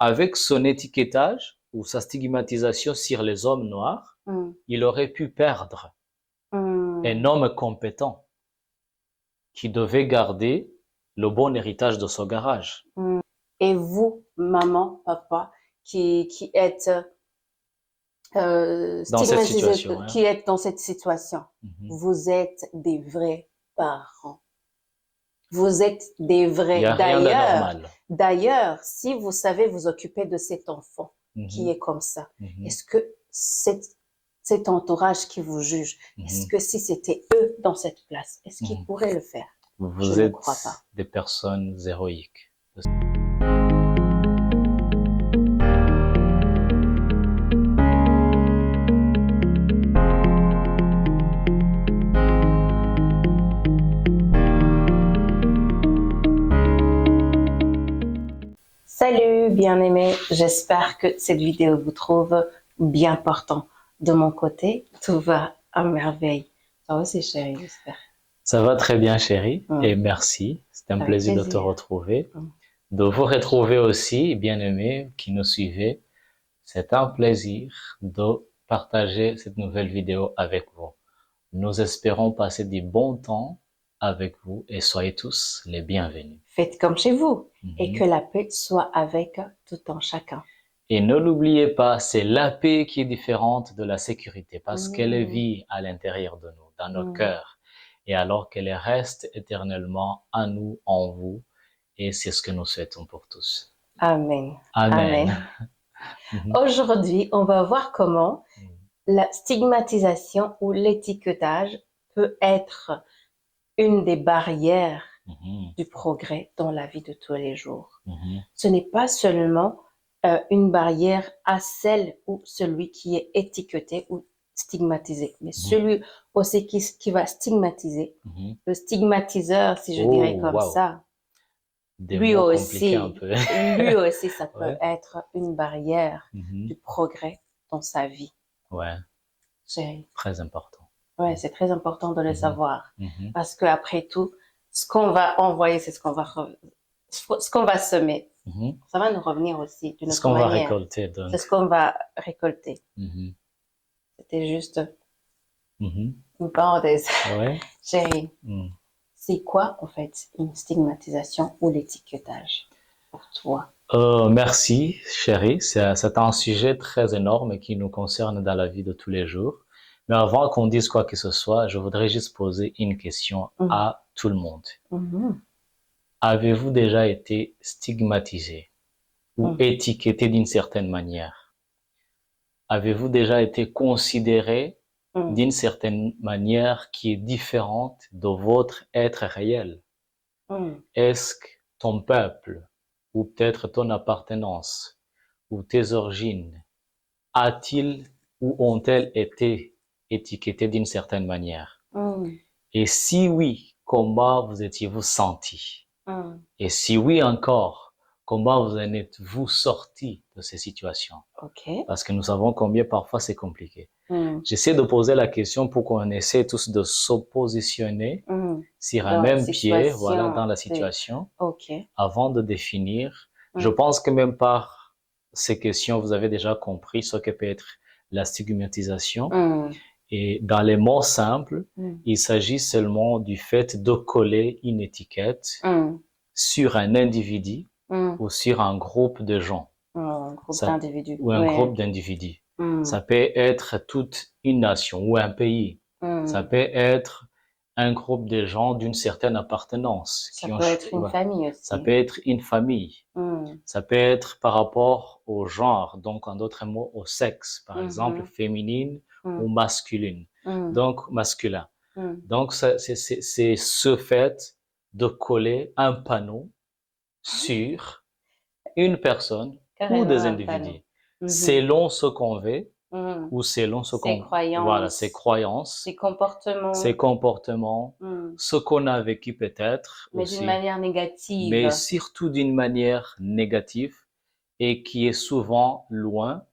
avec son étiquetage ou sa stigmatisation sur les hommes noirs, mm, il aurait pu perdre un mm, homme compétent qui devait garder le bon héritage de son garage. mm. Et vous, maman, papa, qui êtes Dans cette stigmatisés, situation, qui hein. êtes dans cette situation, Mhm. vous êtes des vrais parents. Vous êtes des Il n'y vrais. a rien d'anormal. D'ailleurs, si vous savez vous occuper de cet enfant qui Mhm. est comme ça, Mhm. est-ce que cet entourage qui vous juge, est-ce Mhm. que si c'était eux dans cette place, est-ce qu'ils Mhm. pourraient le faire? Je Vous ne crois pas. êtes des personnes héroïques. Salut, bien-aimés. J'espère que cette vidéo vous trouve bien portant. De mon côté, tout va à merveille. Toi aussi, chérie, j'espère. Ça va très bien, chérie, et Hum, merci. C'est un avec plaisir de te plaisir. retrouver, Hum. de vous retrouver aussi, bien-aimés qui nous suivez. C'est un plaisir de partager cette nouvelle vidéo avec vous. Nous espérons passer du bon temps avec vous et soyez tous les bienvenus. Faites comme chez vous et Mhm. que la paix soit avec tout un chacun. Et ne l'oubliez pas, c'est la paix qui est différente de la sécurité parce qu'elle Hum, vit à l'intérieur de nous, dans nos hum. cœurs, et alors qu'elle reste éternellement en nous, en vous, et c'est ce que nous souhaitons pour tous. Amen. Amen. Amen. Aujourd'hui, on va voir comment la stigmatisation ou l'étiquetage peut être une des barrières Mhm. du progrès dans la vie de tous les jours. Mhm. Ce n'est pas seulement une barrière à celle ou celui qui est étiqueté ou stigmatisé, mais Mhm. celui aussi qui va stigmatiser, Mhm. le stigmatiseur, si je dirais Oh, comme wow. ça, Des mots compliqués un peu. lui aussi, ça peut Ouais. être une barrière Mhm. du progrès dans sa vie. Ouais, Chérie. très important. Ouais, c'est très important de le Mhm. savoir. Mhm. Parce que après tout, ce qu'on va envoyer, c'est ce qu'on va semer. Mhm. Ça va nous revenir aussi d'une C'est ce autre qu'on va manière. récolter, C'est donc. ce qu'on va récolter. Mhm. C'était juste Mhm. une parenthèse. Ouais. Chérie, Mm. c'est quoi en fait une stigmatisation ou l'étiquetage pour toi? Merci, chérie. C'est un sujet très énorme qui nous concerne dans la vie de tous les jours. Mais avant qu'on dise quoi que ce soit, je voudrais juste poser une question Mhm. à tout le monde. Mhm. Avez-vous déjà été stigmatisé ou Mhm. étiqueté d'une certaine manière? Avez-vous déjà été considéré Mhm. d'une certaine manière qui est différente de votre être réel? Mhm. Est-ce que ton peuple, ou peut-être ton appartenance, ou tes origines, a-t-il ou ont-elles été étiquetées d'une certaine manière? Mhm. Et si oui, comment vous étiez-vous senti? Mhm. Et si oui encore, comment vous en êtes-vous sorti de ces situations? Ok. Parce que nous savons combien parfois c'est compliqué. Mhm. J'essaie de poser la question pour qu'on essaie tous de s'oppositionner Mhm. sur un Dans la même pied, voilà, dans situation la de... situation, Ok. avant de définir. Je Mhm. pense que même par ces questions, vous avez déjà compris ce que peut être la stigmatisation. Mhm. Et dans les mots simples, Mhm. il s'agit seulement du fait de coller une étiquette Mhm. sur un individu Mhm. ou sur un groupe de gens, Un groupe ça, d'individus. ou un Ouais. groupe d'individus. Mhm. Ça peut être toute une nation ou un pays. Ça Mhm. peut être un groupe de gens d'une certaine appartenance Ça qui ont, peut être une famille ça aussi. peut être une famille. Mhm. Ça peut être par rapport au genre, donc en d'autres mots, au sexe, par exemple, Mhm. féminine ou Mhm. masculine. Mhm. Donc, masculin. Mhm. Donc, c'est ce fait de coller un panneau sur une personne ou Carrément des un panneau. individus, Mhm. selon ce qu'on veut Mhm. ou selon ce Ses qu'on, voilà, ses croyances, ses croyances, ses comportements, comportements, mhm. ce qu'on a vécu peut-être Mais d'une aussi, manière mais négative. surtout d'une manière négative et qui est souvent loin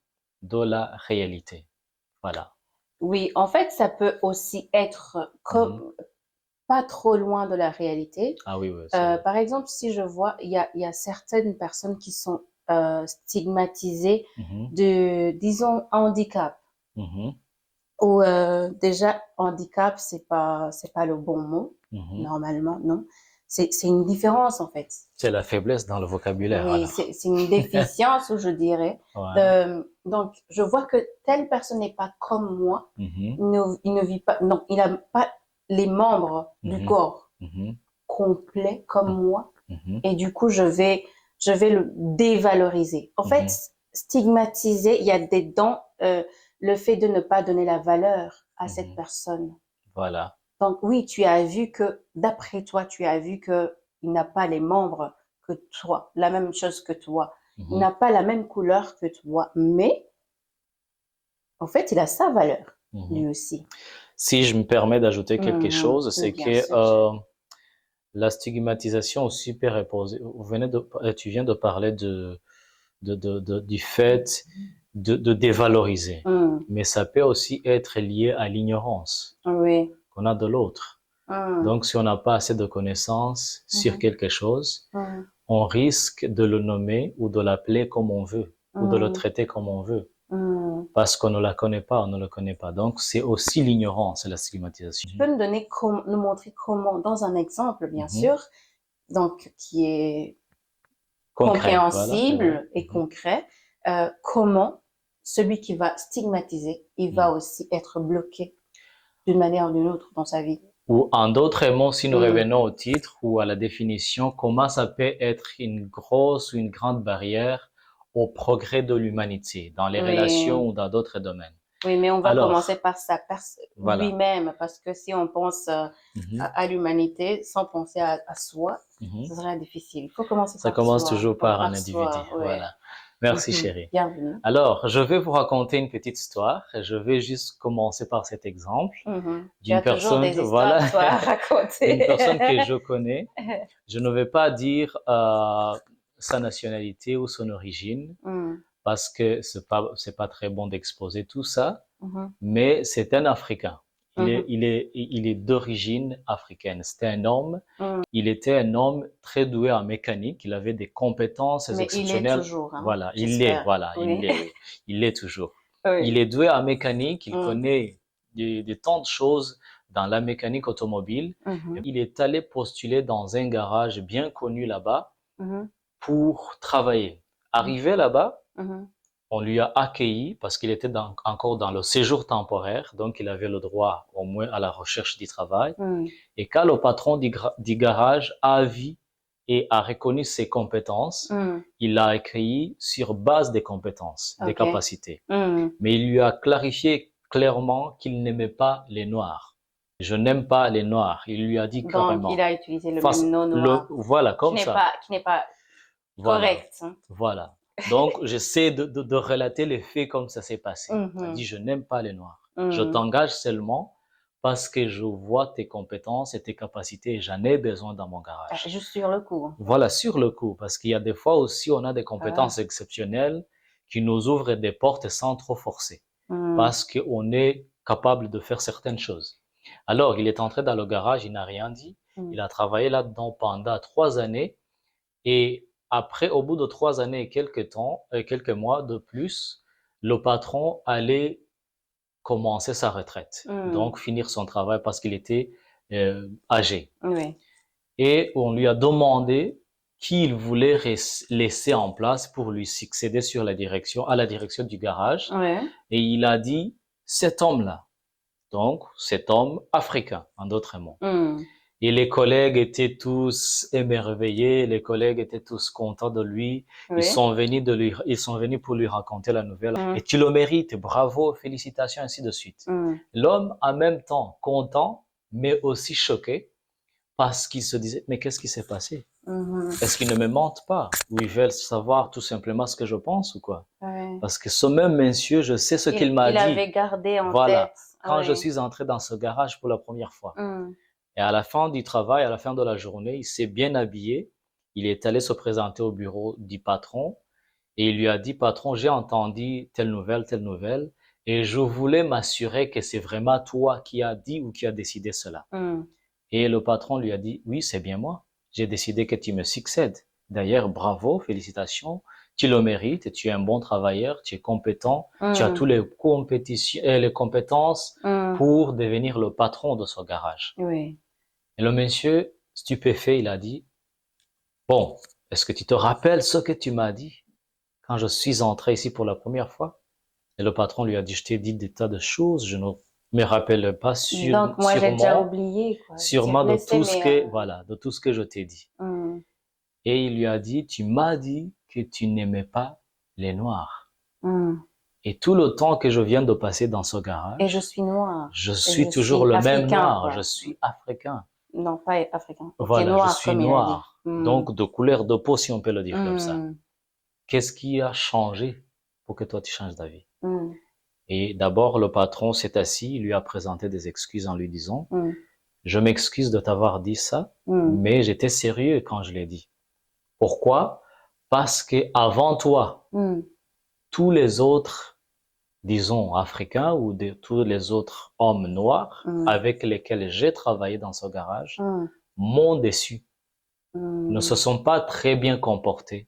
de la réalité. Voilà. Oui, en fait, ça peut aussi être Mhm. pas trop loin de la réalité. Ah oui, oui, c'est vrai. Par exemple, si je vois, il y a certaines personnes qui sont stigmatisé Mhm. de, disons, handicap. Mhm. Ou déjà, handicap, c'est pas le bon mot, Mhm. normalement, non. C'est une différence, en fait. C'est la faiblesse dans le vocabulaire, Oui, alors. c'est une déficience, ou je dirais. Ouais. Donc, je vois que telle personne n'est pas comme moi. Mhm. Il ne vit pas, non, il n'a pas les membres du Mhm. corps Mhm. complets comme moi. Mhm. Et du coup, je vais le dévaloriser. En fait, Mhm. stigmatiser, il y a des dents, le fait de ne pas donner la valeur à cette Mhm. personne. Voilà. Donc oui, tu as vu que, d'après toi, tu as vu que il n'a pas les membres que toi, la même chose que toi. Il Mhm. n'a pas la même couleur que toi, mais en fait, il a sa valeur, Mhm. lui aussi. Si je me permets d'ajouter quelque chose, c'est Bien que sûr, chérie. la stigmatisation aussi peut reposer. Tu viens de parler du fait de dévaloriser, Hum, mais ça peut aussi être lié à l'ignorance oui. qu'on a de l'autre. Hum, Donc, si on n'a pas assez de connaissances sur mhm, quelque chose, hum, on risque de le nommer ou de l'appeler comme on veut, ou de le hum, traiter comme on veut, hum. parce qu'on ne la connaît pas, on ne le connaît pas. Donc, c'est aussi l'ignorance, la stigmatisation. Tu peux nous donner, nous montrer comment, dans un exemple, bien Mhm. sûr, donc qui est Concret, voilà, c'est vrai. compréhensible et Mhm. concret, comment celui qui va stigmatiser, il va Mhm. aussi être bloqué d'une manière ou d'une autre dans sa vie. Ou en d'autres mots, si nous Mm. revenons au titre ou à la définition, comment ça peut être une grosse ou une grande barrière au progrès de l'humanité dans les relations Oui, ou dans d'autres domaines. oui, mais on va commencer Alors, par voilà. lui-même, parce que si on pense Mhm. à l'humanité sans penser à soi, Mhm. ce serait difficile. Il faut commencer Ça par commence soi, toujours par un par individu. soi, ouais. Voilà. Merci, Mhm. chérie. Bienvenue. Alors, je vais vous raconter une petite histoire. Je vais juste commencer par cet exemple Mhm. Tu d'une as toujours personne, des voilà, histoires, toi, à d'une raconter. personne que je connais. Je ne vais pas dire sa nationalité ou son origine Mm. parce que c'est pas très bon d'exposer tout ça, Mhm. mais c'est un Africain. Mhm. Il est d'origine africaine. C'était un homme. Mm. Il était un homme très doué en mécanique. Il avait des compétences Mais il est exceptionnelles. toujours, hein, Voilà, j'espère. il Oui. l'est, oui. Il l'est toujours. Il Oui. est doué en mécanique. Il Mm. connaît de tant de choses dans la mécanique automobile. Mhm. Il est allé postuler dans un garage bien connu là-bas Mhm. pour travailler. Mhm. Arrivé là-bas, Mhm. on lui a accueilli parce qu'il était encore dans le séjour temporaire, donc il avait le droit au moins à la recherche du travail. Mm. Et quand le patron du garage a vu et a reconnu ses compétences, Mm. il l'a accueilli sur base des compétences, des Ok. capacités. Mm. Mais il lui a clarifié clairement qu'il n'aimait pas les Noirs. Je n'aime pas les Noirs. Il lui a dit Donc, il carrément. a utilisé le même nom noir, Voilà, comme ça. qui n'est pas Voilà, correct, hein. voilà. Donc, j'essaie de relater les faits comme ça s'est passé. Il a dit, Mhm. je n'aime pas les Noirs. Je Mm. t'engage seulement parce que je vois tes compétences et tes capacités et j'en ai besoin dans mon garage. Juste sur le coup. Voilà, sur le coup, parce qu'il y a des fois aussi, on a des Ah. compétences exceptionnelles qui nous ouvrent des portes sans trop forcer, Mm. parce qu'on est capable de faire certaines choses. Alors, il est entré dans le garage, il n'a rien dit. Mm. Il a travaillé là-dedans pendant 3 années et après, au bout de 3 années et quelques mois de plus, le patron allait commencer sa retraite, Mm. donc finir son travail parce qu'il était âgé. Oui. Et on lui a demandé qui il voulait laisser en place pour lui succéder à la direction du garage. Ouais. Et il a dit cet homme-là, donc cet homme africain, en d'autres mots. Mm. Et les collègues étaient tous émerveillés, les collègues étaient tous contents de lui. Oui. Ils sont venus pour lui raconter la nouvelle. Mm. Et tu le mérites, bravo, félicitations, ainsi de suite. Mm. L'homme, en même temps, content, mais aussi choqué, parce qu'il se disait, mais qu'est-ce qui s'est passé? Mhm. Est-ce qu'ils ne me mentent pas? Ou ils veulent savoir tout simplement ce que je pense ou quoi? Ouais. Parce que ce même monsieur, je sais ce qu'il m'a Il avait dit. gardé en Voilà. tête. Quand je Oui. suis entré dans ce garage pour la première fois. Mm. Et à la fin du travail, à la fin de la journée, il s'est bien habillé. Il est allé se présenter au bureau du patron et il lui a dit, patron, j'ai entendu telle nouvelle, et je voulais m'assurer que c'est vraiment toi qui as dit ou qui as décidé cela. Mm. Et le patron lui a dit, oui, c'est bien moi. J'ai décidé que tu me succèdes. D'ailleurs, bravo, félicitations. tu le mérites, tu es un bon travailleur, tu es compétent, tu as toutes les compétences pour devenir le patron de ce garage. Oui. Et le monsieur, stupéfait, il a dit, bon, est-ce que tu te rappelles ce que tu m'as dit quand je suis entré ici pour la première fois? Et le patron lui a dit, je t'ai dit des tas de choses, je ne me rappelle pas Donc, moi, j'ai déjà oublié, quoi. sûrement de tout ce que, voilà, de tout ce que je t'ai dit. Et il lui a dit, tu m'as dit que tu n'aimais pas les Noirs. Et tout le temps que je viens de passer dans ce garage, et je suis noir. Je suis toujours le même noir, quoi. Je suis africain. Non, pas africain. Voilà, noir, je suis noir. Donc, de couleur de peau, si on peut le dire comme ça. Qu'est-ce qui a changé pour que toi, tu changes d'avis? Et d'abord, le patron s'est assis, il lui a présenté des excuses en lui disant, je m'excuse de t'avoir dit ça, mais j'étais sérieux quand je l'ai dit. Pourquoi? Parce que avant toi, tous les autres, disons, africains ou tous les autres hommes noirs avec lesquels j'ai travaillé dans ce garage m'ont déçu, ne se sont pas très bien comportés,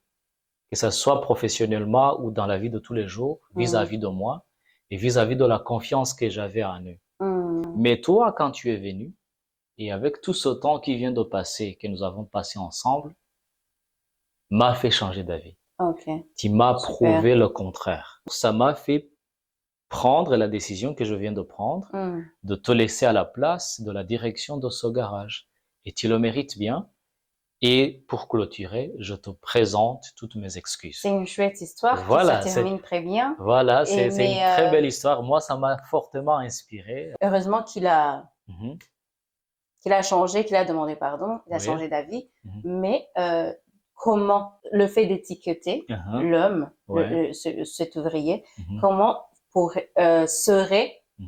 que ce soit professionnellement ou dans la vie de tous les jours, vis-à-vis de moi et vis-à-vis de la confiance que j'avais en eux. Mais toi, quand tu es venu, et avec tout ce temps qui vient de passer, que nous avons passé ensemble, m'a fait changer d'avis. Tu m'as prouvé le contraire. Ça m'a fait prendre la décision que je viens de prendre, de te laisser à la place de la direction de ce garage. Et tu le mérites bien. Et pour clôturer, je te présente toutes mes excuses. C'est une chouette histoire qui se termine très bien. Voilà, c'est une très belle histoire. Moi, ça m'a fortement inspiré. Heureusement qu'il a changé, qu'il a demandé pardon, qu'il a changé d'avis. Mais comment le fait d'étiqueter l'homme, cet ouvrier, comment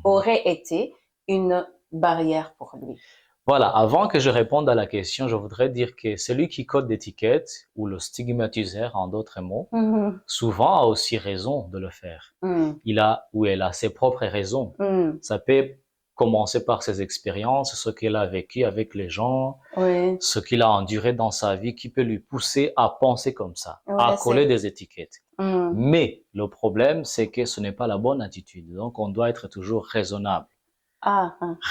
aurait été une barrière pour lui? Voilà, avant que je réponde à la question, je voudrais dire que celui qui code d'étiquette, ou le stigmatiseur en d'autres mots, souvent a aussi raison de le faire. Il a ou elle a ses propres raisons. Ça peut commencer par ses expériences, ce qu'il a vécu avec les gens, ce qu'il a enduré dans sa vie qui peut lui pousser à penser comme ça, à coller des étiquettes. Mais le problème, c'est que ce n'est pas la bonne attitude. Donc, on doit être toujours raisonnable.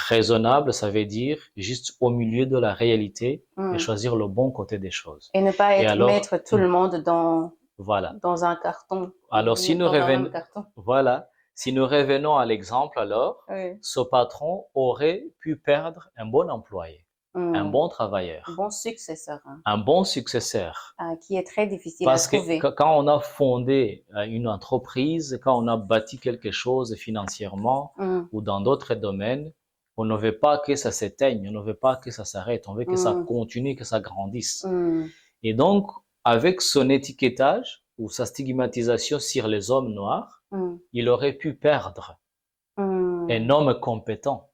Raisonnable, ça veut dire juste au milieu de la réalité et choisir le bon côté des choses. Et ne pas mettre tout le monde dans un carton. Alors, si nous revenons à l'exemple, alors, ce patron aurait pu perdre un bon employé, un bon travailleur. Un bon successeur. Un bon successeur. Qui est très difficile à trouver. Parce que quand on a fondé une entreprise, quand on a bâti quelque chose financièrement ou dans d'autres domaines, on ne veut pas que ça s'éteigne, on ne veut pas que ça s'arrête, on veut que ça continue, que ça grandisse. Et donc, avec son étiquetage ou sa stigmatisation sur les hommes noirs, il aurait pu perdre un homme compétent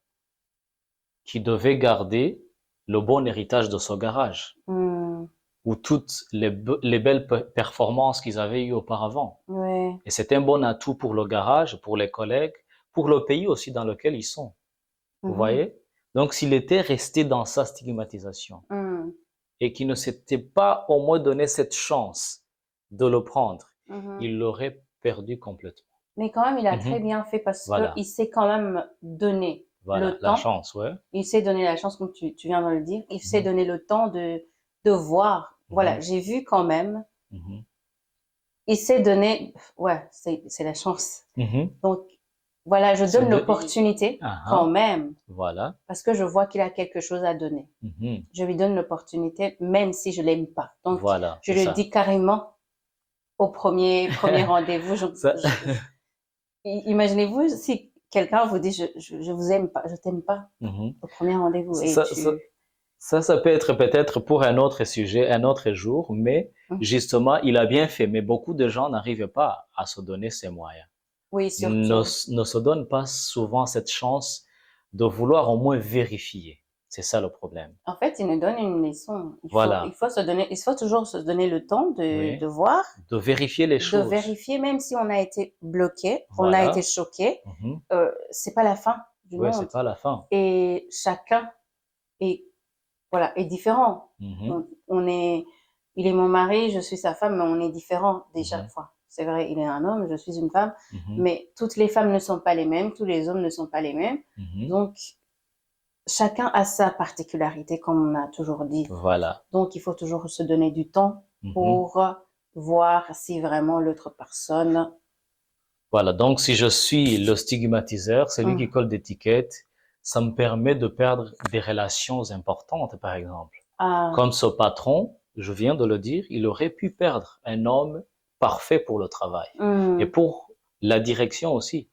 qui devait garder le bon héritage de ce garage, ou toutes les belles performances qu'ils avaient eues auparavant. Et c'est un bon atout pour le garage, pour les collègues, pour le pays aussi dans lequel ils sont. Vous voyez? Donc, s'il était resté dans sa stigmatisation et qu'il ne s'était pas au moins donné cette chance de le prendre, il l'aurait perdu complètement. Mais quand même, il a très bien fait parce qu'il s'est quand même donné le temps. La chance, Il s'est donné la chance, comme tu viens de le dire. Il s'est donné le temps de voir. Voilà, j'ai vu quand même. Il s'est donné, c'est la chance. Donc, voilà, je donne l'opportunité quand même. Voilà. Parce que je vois qu'il a quelque chose à donner. Je lui donne l'opportunité, même si je l'aime pas. Donc, je le dis carrément au premier rendez-vous. Imaginez-vous si quelqu'un vous dit je vous aime pas, je t'aime pas au premier rendez-vous. Ça peut être peut-être pour un autre sujet, un autre jour, mais justement, il a bien fait. Mais beaucoup de gens n'arrivent pas à se donner ces moyens. Oui, surtout. Ne se donnent pas souvent cette chance de vouloir au moins vérifier. C'est ça le problème. En fait, il nous donne une leçon. Il faut toujours se donner le temps de voir. De vérifier les choses. De vérifier, même si on a été bloqué, on a été choqué. C'est pas la fin du monde. Oui, c'est pas la fin. Et chacun est différent. On est il est mon mari, je suis sa femme, mais on est différents dès chaque fois. C'est vrai, il est un homme, je suis une femme, mais toutes les femmes ne sont pas les mêmes, tous les hommes ne sont pas les mêmes. Donc, chacun a sa particularité, comme on a toujours dit. Voilà. Donc, il faut toujours se donner du temps pour voir si vraiment l'autre personne... Voilà, donc si je suis le stigmatiseur, celui qui colle d'étiquettes, ça me permet de perdre des relations importantes, par exemple. Comme ce patron, je viens de le dire, il aurait pu perdre un homme parfait pour le travail. Et pour la direction aussi.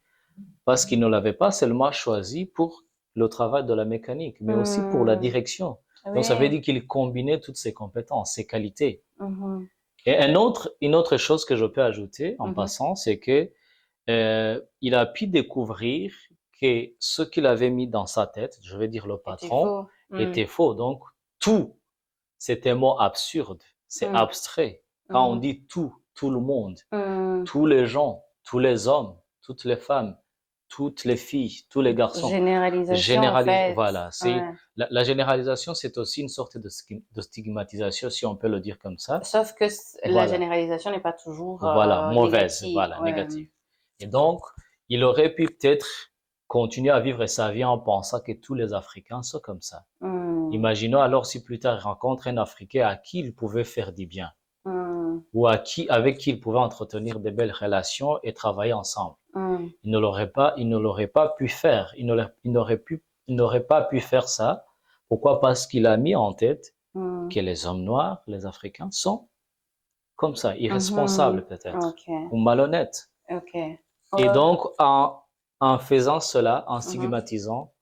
Parce qu'il ne l'avait pas seulement choisi pour le travail de la mécanique, mais aussi pour la direction. Donc ça veut dire qu'il combinait toutes ses compétences, ses qualités. Et une autre chose que je peux ajouter en passant, c'est que il a pu découvrir que ce qu'il avait mis dans sa tête, je vais dire le patron, était faux. Donc, tout, c'est un mot absurde, c'est abstrait. Quand on dit tout, tout le monde, tous les gens, tous les hommes, toutes les femmes, toutes les filles, tous les garçons. Généralisation, en fait. Voilà, la généralisation, c'est aussi une sorte de stigmatisation, si on peut le dire comme ça. Sauf que la généralisation n'est pas toujours mauvaise, négative. négative. Et donc, il aurait pu peut-être continuer à vivre sa vie en pensant que tous les Africains sont comme ça. Imaginons alors si plus tard il rencontre un Africain à qui il pouvait faire du bien, ou avec qui il pouvait entretenir de belles relations et travailler ensemble. Il ne l'aurait pas pu faire. Il n'aurait pas pu faire ça. Pourquoi? Parce qu'il a mis en tête que les hommes noirs, les Africains, sont comme ça, irresponsables peut-être, ou malhonnêtes. Et donc, en faisant cela, en stigmatisant,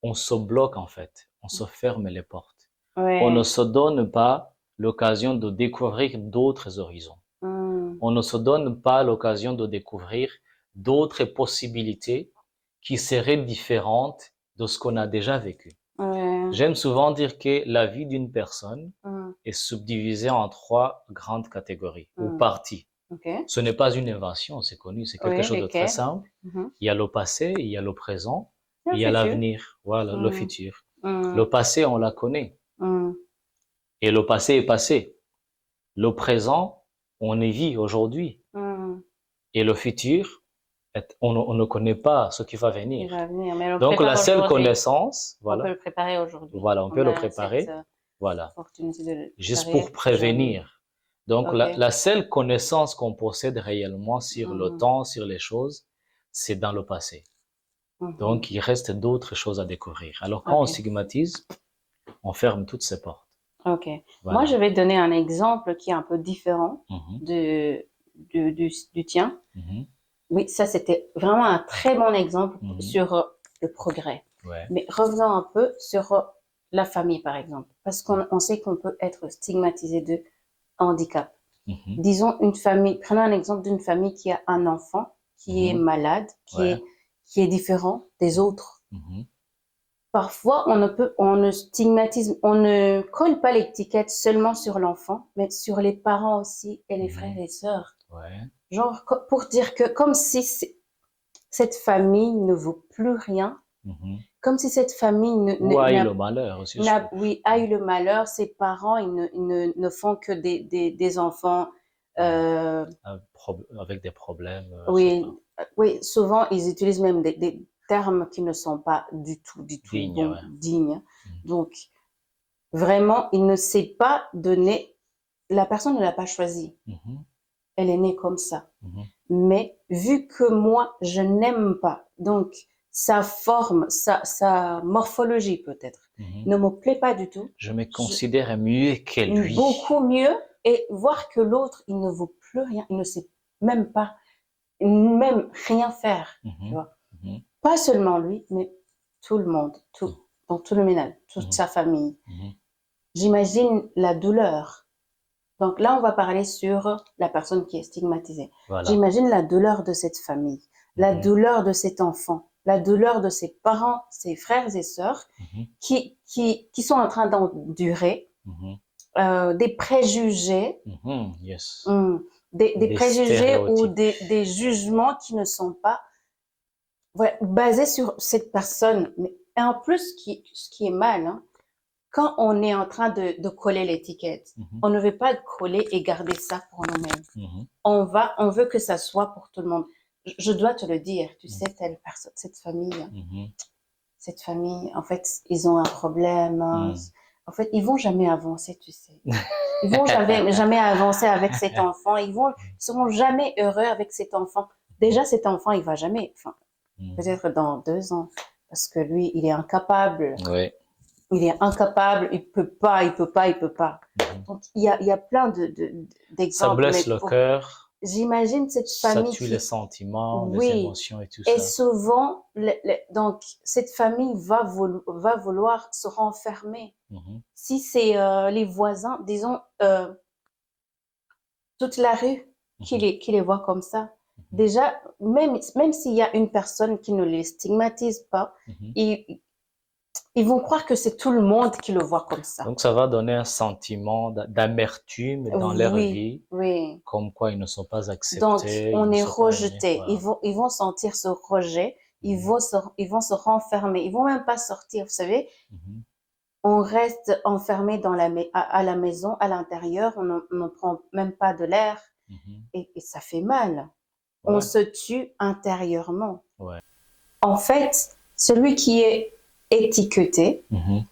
on se bloque en fait, on se ferme les portes. On ne se donne pas l'occasion de découvrir d'autres horizons. On ne se donne pas l'occasion de découvrir d'autres possibilités qui seraient différentes de ce qu'on a déjà vécu. J'aime souvent dire que la vie d'une personne est subdivisée en 3 grandes catégories ou parties. Ce n'est pas une invention, c'est connu, c'est quelque chose de très simple. Il y a le passé, il y a le présent, il y a l'avenir, voilà, le futur. Le passé, on la connaît. Et le passé est passé. Le présent, on y vit aujourd'hui. Et le futur, on ne connaît pas ce qui va venir. Mais donc la seule connaissance, voilà. On peut le préparer aujourd'hui. Voilà, on peut le préparer. Voilà. Juste pour prévenir. Donc la seule connaissance qu'on possède réellement sur le temps, sur les choses, c'est dans le passé. Donc il reste d'autres choses à découvrir. Alors quand on stigmatise, on ferme toutes ces portes. Voilà. Moi, je vais donner un exemple qui est un peu différent du tien. Oui, ça, c'était vraiment un très bon exemple sur le progrès. Mais revenons un peu sur la famille, par exemple. Parce qu'on sait qu'on peut être stigmatisé de handicap. Disons une famille, prenons un exemple d'une famille qui a un enfant qui est malade, qui est différent des autres. Parfois, on ne stigmatise, on ne colle pas l'étiquette seulement sur l'enfant, mais sur les parents aussi et les frères et sœurs. Genre, pour dire que comme si cette famille ne vaut plus rien, comme si cette famille a eu le malheur aussi. A eu le malheur, ses parents, ils ne font que des enfants avec des problèmes. Oui, souvent ils utilisent même des termes qui ne sont pas du tout dignes. Donc, vraiment, il ne sait pas donner. La personne ne l'a pas choisi. Elle est née comme ça. Mais vu que moi, je n'aime pas, donc sa forme, sa morphologie peut-être, ne me plaît pas du tout. Je me considère mieux que lui. Beaucoup mieux. Et voir que l'autre, il ne vaut plus rien, il ne sait même pas, même rien faire. Tu vois. Pas seulement lui, mais tout le monde, donc tout le ménage, toute sa famille. J'imagine la douleur. Donc là, on va parler sur la personne qui est stigmatisée. J'imagine la douleur de cette famille, la douleur de cet enfant, la douleur de ses parents, ses frères et sœurs qui sont en train d'endurer des préjugés, des préjugés ou des jugements qui ne sont pas basés sur cette personne. Mais en plus, ce qui est mal, quand on est en train de coller l'étiquette, on ne veut pas coller et garder ça pour nous-mêmes. On veut que ça soit pour tout le monde. Je dois te le dire, tu sais, telle personne, cette famille, en fait, ils ont un problème. En fait, ils vont jamais avancer, tu sais. Ils vont jamais avancer avec cet enfant. Ils seront jamais heureux avec cet enfant. Déjà, cet enfant, il va jamais, peut-être dans 2 ans, parce que lui, il est incapable. Oui. Il est incapable, il peut pas. Donc, il y a plein d'exemples. Ça blesse le cœur. J'imagine cette famille ça tue les sentiments, oui, les émotions et tout et ça. souvent, donc, cette famille va vouloir se renfermer. Si c'est les voisins, disons, toute la rue qui les voit comme ça, déjà, même s'il y a une personne qui ne les stigmatise pas, ils vont croire que c'est tout le monde qui le voit comme ça. Donc, ça va donner un sentiment d'amertume dans leur vie, comme quoi ils ne sont pas acceptés. Donc, on est rejeté. Voilà. Ils vont sentir ce rejet. Ils vont se renfermer. Ils vont même pas sortir, vous savez. On reste enfermé à la maison, à l'intérieur. On ne prend même pas de l'air. Et ça fait mal. Ouais. On se tue intérieurement. Ouais. En fait, celui qui est étiqueté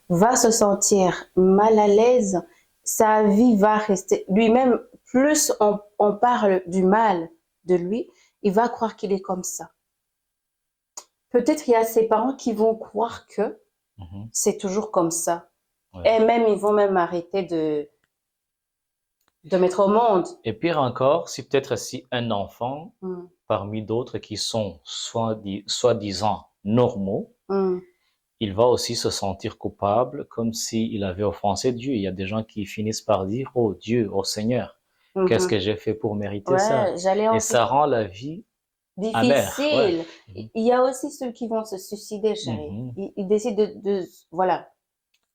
va se sentir mal à l'aise, sa vie va rester, lui-même, plus on parle du mal de lui, il va croire qu'il est comme ça. Peut-être il y a ses parents qui vont croire que c'est toujours comme ça. Ouais. Et même, ils vont même arrêter de mettre au monde. Et pire encore, si peut-être si un enfant, parmi d'autres qui sont soi-disant normaux, il va aussi se sentir coupable comme s'il avait offensé Dieu. Il y a des gens qui finissent par dire « Oh Dieu, oh Seigneur, qu'est-ce que j'ai fait pour mériter ça ?» Et ça rend la vie difficile. Amère. Il y a aussi ceux qui vont se suicider, chérie. Ils décident voilà,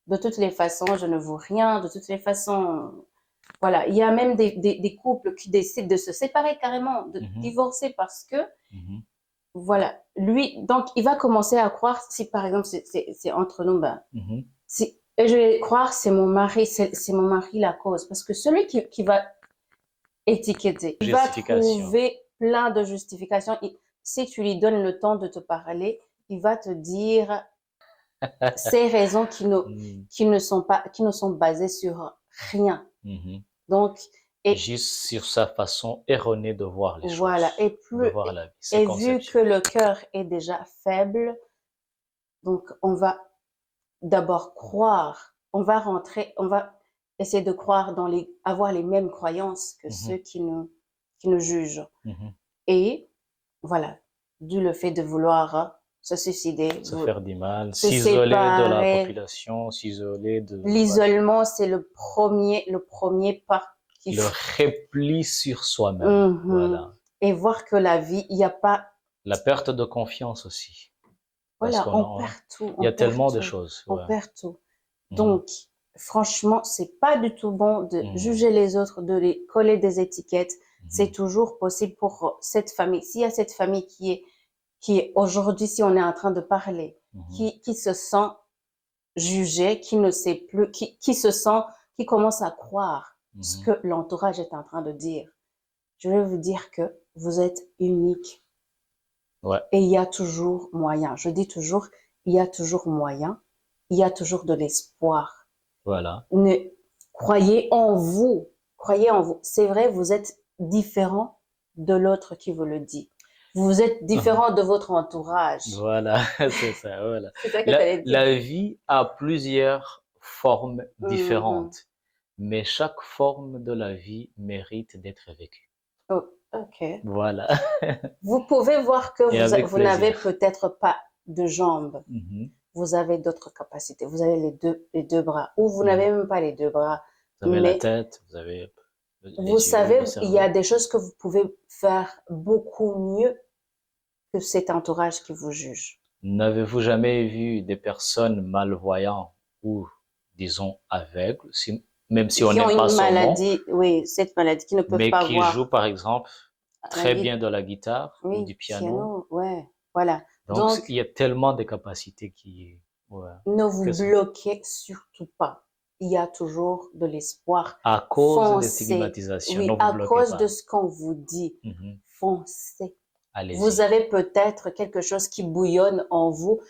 de toutes les façons, je ne vaux rien, de toutes les façons... Voilà, il y a même des couples qui décident de se séparer carrément, de divorcer parce que... Voilà, lui, donc il va commencer à croire, si par exemple c'est entre nous, et je vais croire c'est mon mari la cause, parce que celui qui va étiqueter, il va trouver plein de justifications. Si tu lui donnes le temps de te parler, il va te dire ces raisons qui ne sont basées sur rien. Donc, juste sur sa façon erronée de voir les choses. Voilà, de voir la vie, et vu que le cœur est déjà faible, donc on va d'abord croire, on va essayer de croire avoir les mêmes croyances que ceux qui nous jugent. Et voilà, dû le fait de vouloir se suicider, se faire du mal, s'isoler de la population, s'isoler de... L'isolement, c'est le premier pas. Le repli sur soi-même, voilà. Et voir que la vie, il n'y a pas... La perte de confiance aussi. Voilà, on perd tout. Il y a tellement de choses. On perd tout. Donc, franchement, c'est pas du tout bon de juger les autres, de les coller des étiquettes. C'est toujours possible pour cette famille. S'il y a cette famille qui est aujourd'hui, si on est en train de parler, qui se sent jugée, qui ne sait plus, qui commence à croire ce que l'entourage est en train de dire. Je vais vous dire que vous êtes unique. Ouais. Et il y a toujours moyen. Je dis toujours, il y a toujours moyen. Il y a toujours de l'espoir. Voilà. Croyez en vous. Croyez en vous. C'est vrai, vous êtes différent de l'autre qui vous le dit. Vous êtes différent de votre entourage. Voilà, c'est ça, voilà. C'est ça que la vie a plusieurs formes différentes. Mais chaque forme de la vie mérite d'être vécue. Oh, ok. Voilà. Vous pouvez voir que vous n'avez peut-être pas de jambes. Vous avez d'autres capacités. Vous avez les deux bras. Ou vous n'avez même pas les deux bras. Vous avez la tête, vous avez les vous savez, il y a des choses que vous pouvez faire beaucoup mieux que cet entourage qui vous juge. N'avez-vous jamais vu des personnes malvoyantes ou, disons, aveugles, même si on n'aime pas son maladie, oui, cette maladie qui ne peut pas voir. Mais qui joue, par exemple, très bien de la guitare ou du piano. Ouais, voilà. Donc, il y a tellement de capacités qui... Ouais. Ne vous bloquez surtout pas. Il y a toujours de l'espoir. À cause des Foncez. stigmatisations, Oui, ne vous à bloquez cause pas. de ce qu'on vous dit. Foncez. Allez-y. Vous avez peut-être quelque chose qui bouillonne en vous.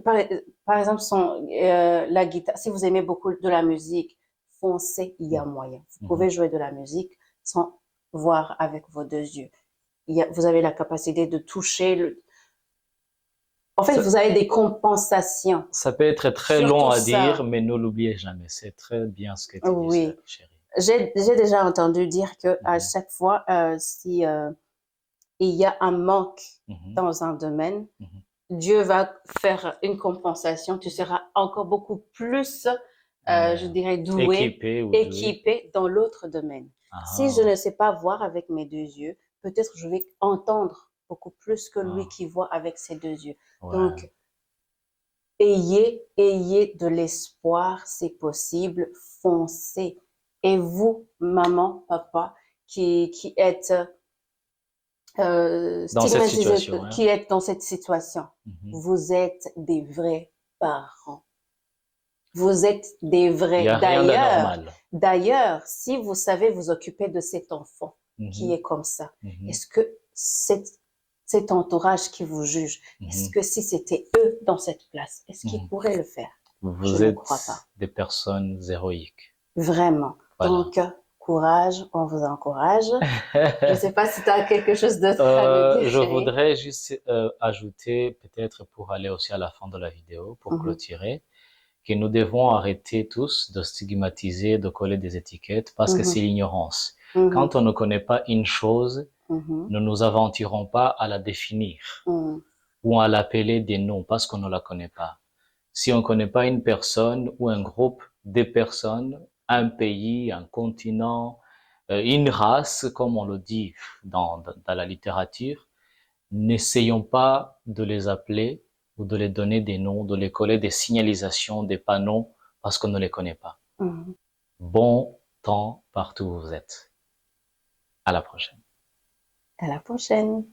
Par exemple, la guitare. Si vous aimez beaucoup de la musique, foncez, il y a moyen. Vous pouvez jouer de la musique sans voir avec vos deux yeux. Vous avez la capacité de toucher. En fait, vous avez des compensations. Ça peut être très long à dire, mais ne l'oubliez jamais. C'est très bien ce que tu dis, chérie. J'ai déjà entendu dire que à chaque fois, si il y a un manque dans un domaine, Dieu va faire une compensation. Tu seras encore beaucoup plus, je dirais, doué, équipé dans l'autre domaine. Si je ne sais pas voir avec mes deux yeux, peut-être je vais entendre beaucoup plus que lui qui voit avec ses deux yeux. Donc, ayez de l'espoir, c'est possible, foncez. Et vous, maman, papa, qui êtes dans cette situation, qui êtes dans cette situation, vous êtes des vrais parents. Vous êtes des vrais. Il n'y a rien d'anormal. D'ailleurs, si vous savez vous occuper de cet enfant qui est comme ça, est-ce que cet entourage qui vous juge, est-ce que si c'était eux dans cette place, est-ce qu'ils pourraient le faire? Vous êtes des personnes héroïques. Vraiment. Voilà. Donc, courage, on vous encourage. Je ne sais pas si tu as quelque chose d'autre à dire. Je voudrais juste ajouter, peut-être pour aller aussi à la fin de la vidéo, pour clôturer, que nous devons arrêter tous de stigmatiser, de coller des étiquettes, parce que c'est l'ignorance. Quand on ne connaît pas une chose, nous ne nous aventurons pas à la définir ou à l'appeler des noms parce qu'on ne la connaît pas. Si on ne connaît pas une personne ou un groupe de personnes, un pays, un continent, une race, comme on le dit dans la littérature, n'essayons pas de les appeler ou de les donner des noms, de les coller des signalisations, des panneaux, parce qu'on ne les connaît pas. Bon temps partout où vous êtes. À la prochaine. À la prochaine.